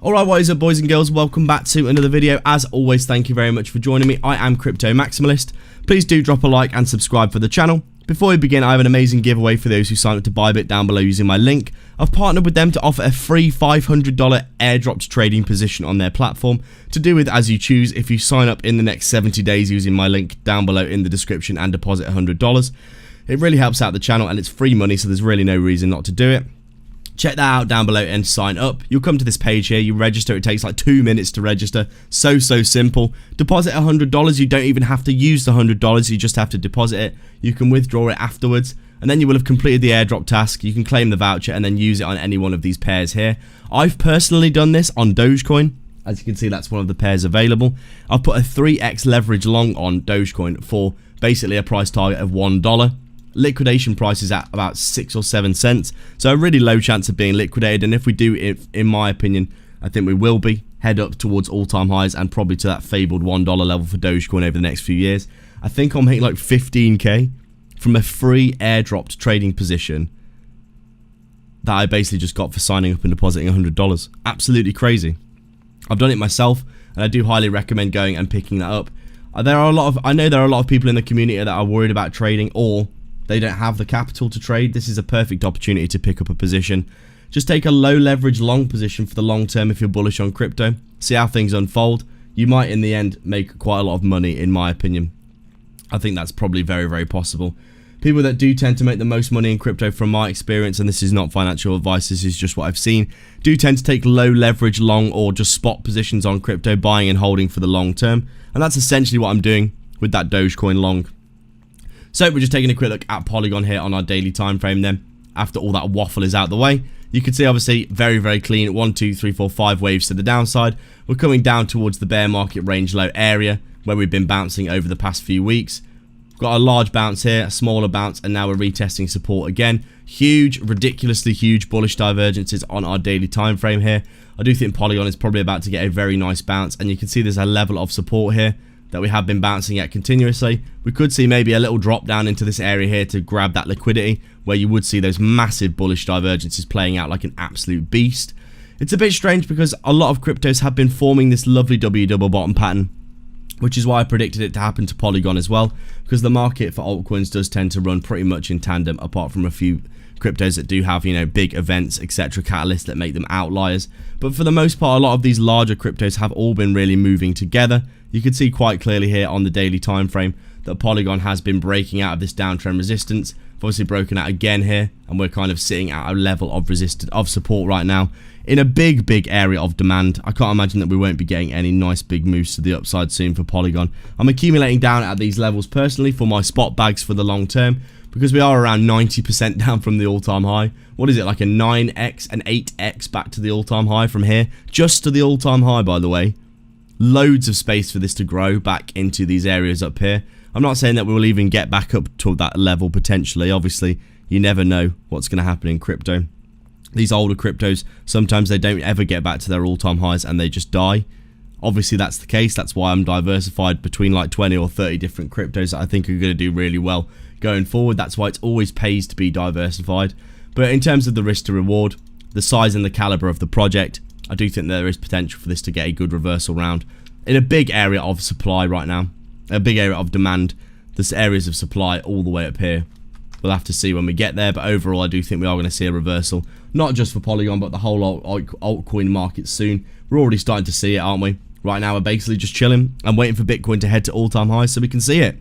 Alright, what is up, boys and girls? Welcome back to another video. As always, thank you very much for joining me. I am Crypto Maximalist. Please do drop a like and subscribe for the channel. Before we begin, I have an amazing giveaway for those who sign up to ByBit down below using my link. I've partnered with them to offer a free $500 airdropped trading position on their platform, to do with as you choose if you sign up in the next 70 days using my link down below in the description and deposit $100. It really helps out the channel and it's free money, so there's really no reason not to do it. Check that out down below and sign up. You'll come to this page here, you register, it takes like 2 minutes to register. So simple. Deposit $100, you don't even have to use the $100, you just have to deposit it. You can withdraw it afterwards, and then you will have completed the airdrop task. You can claim the voucher and then use it on any one of these pairs here. I've personally done this on Dogecoin. As you can see, that's one of the pairs available. I've put a 3x leverage long on Dogecoin for basically a price target of $1. Liquidation price is at about 6 or 7 cents, so a really low chance of being liquidated, and if we do, in my opinion, I think we will be, head up towards all-time highs and probably to that fabled $1 level for Dogecoin over the next few years. I think I'll make like 15k from a free airdropped trading position that I basically just got for signing up and depositing $100. Absolutely crazy. I've done it myself, and I do highly recommend going and picking that up. I know there are a lot of people in the community that are worried about trading, or they don't have the capital to trade. This is a perfect opportunity to pick up a position. Just take a low leverage long position for the long term if you're bullish on crypto. See how things unfold. You might in the end make quite a lot of money, in my opinion. I think that's probably very possible. People that do tend to make the most money in crypto, from my experience, and this is not financial advice, this is just what I've seen, do tend to take low leverage long or just spot positions on crypto, buying and holding for the long term. And that's essentially what I'm doing with that Dogecoin long. So we're just taking a quick look at Polygon here on our daily time frame then. After all that waffle is out the way, you can see obviously very clean 1, 2, 3, 4, 5 waves to the downside. We're coming down towards the bear market range low area where we've been bouncing over the past few weeks. Got a large bounce here, a smaller bounce, and now we're retesting support again. Huge, ridiculously huge bullish divergences on our daily time frame here. I do think Polygon is probably about to get a very nice bounce, and you can see there's a level of support here that we have been bouncing at continuously. We could see maybe a little drop down into this area here to grab that liquidity, where you would see those massive bullish divergences playing out like an absolute beast. It's a bit strange because a lot of cryptos have been forming this lovely W double bottom pattern, which is why I predicted it to happen to Polygon as well, because the market for altcoins does tend to run pretty much in tandem, apart from a few cryptos that do have, you know, big events, etc., catalysts that make them outliers. But for the most part, a lot of these larger cryptos have all been really moving together. You can see quite clearly here on the daily time frame that Polygon has been breaking out of this downtrend resistance. Obviously broken out again here, and we're kind of sitting at a level of support right now in a big area of demand. I can't imagine that we won't be getting any nice big moves to the upside soon for Polygon. I'm accumulating down at these levels personally for my spot bags for the long term, because we are around 90% down from the all-time high. What is it, like a 9x, an 8x back to the all-time high from here? Just to the all-time high, by the way. Loads of space for this to grow back into these areas up here. I'm not saying that we will even get back up to that level potentially. Obviously, you never know what's going to happen in crypto. These older cryptos, sometimes they don't ever get back to their all-time highs and they just die. Obviously, that's the case. That's why I'm diversified between like 20 or 30 different cryptos that I think are going to do really well going forward. That's why it always pays to be diversified. But in terms of the risk to reward, the size and the caliber of the project, I do think there is potential for this to get a good reversal round in a big area of supply right now, a big area of demand. There's areas of supply all the way up here. We'll have to see when we get there, but overall I do think we are going to see a reversal, not just for Polygon but the whole altcoin market soon. We're already starting to see it, aren't we? Right now we're basically just chilling and waiting for Bitcoin to head to all-time highs so we can see it.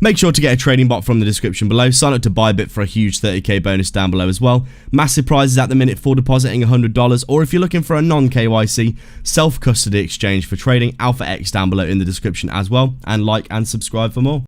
Make sure to get a trading bot from the description below. Sign up to ByBit for a huge 30k bonus down below as well. Massive prizes at the minute for depositing $100, or if you're looking for a non-KYC self-custody exchange for trading, Alpha X down below in the description as well. And like and subscribe for more.